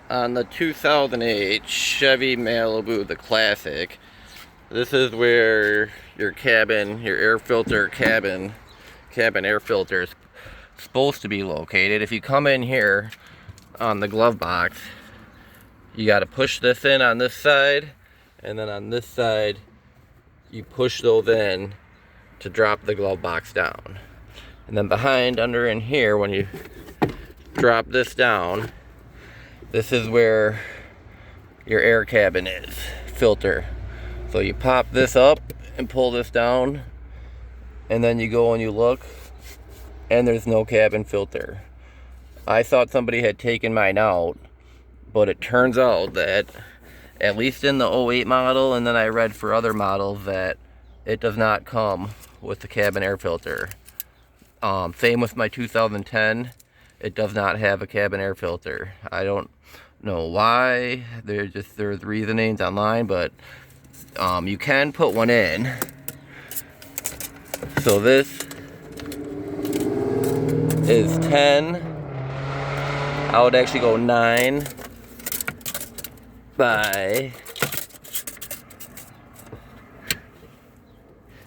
On the 2008 Chevy Malibu, the classic, this is where your cabin, your air filter cabin air filter is supposed to be located. If you come in here on the glove box, you got to push this in on this side, and then on this side you push those in to drop the glove box down. And then behind, under in here, when you drop this down, this is where your air cabin is, filter. So you pop this up and pull this down, and then you go and you look, and there's no cabin filter. I thought somebody had taken mine out, but it turns out that, at least in the '08 model, and then I read for other models, that it does not come with the cabin air filter. Same with my 2010, it does not have a cabin air filter. I don't know why. There's reasonings online, but you can put one in. So this is 10. I would actually go 9 by,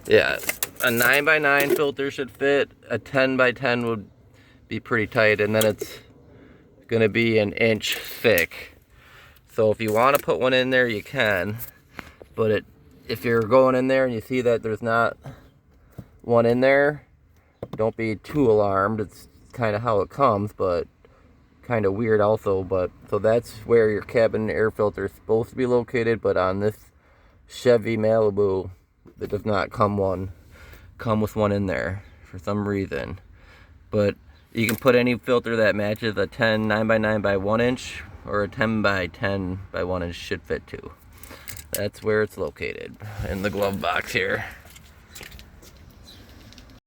yeah, a 9 by 9 filter should fit. A 10 by 10 would be pretty tight, and then it's gonna be an inch thick. So if you want to put one in there, you can, but if you're going in there and you see that there's not one in there, don't be too alarmed. It's kind of how it comes, but kind of weird also. But so that's where your cabin air filter is supposed to be located, but on this Chevy Malibu, it does not come with one in there for some reason. But you can put any filter that matches a 10 9 by 9 by 1 inch, or a 10 by 10 by 1 inch should fit too. That's where it's located, in the glove box here.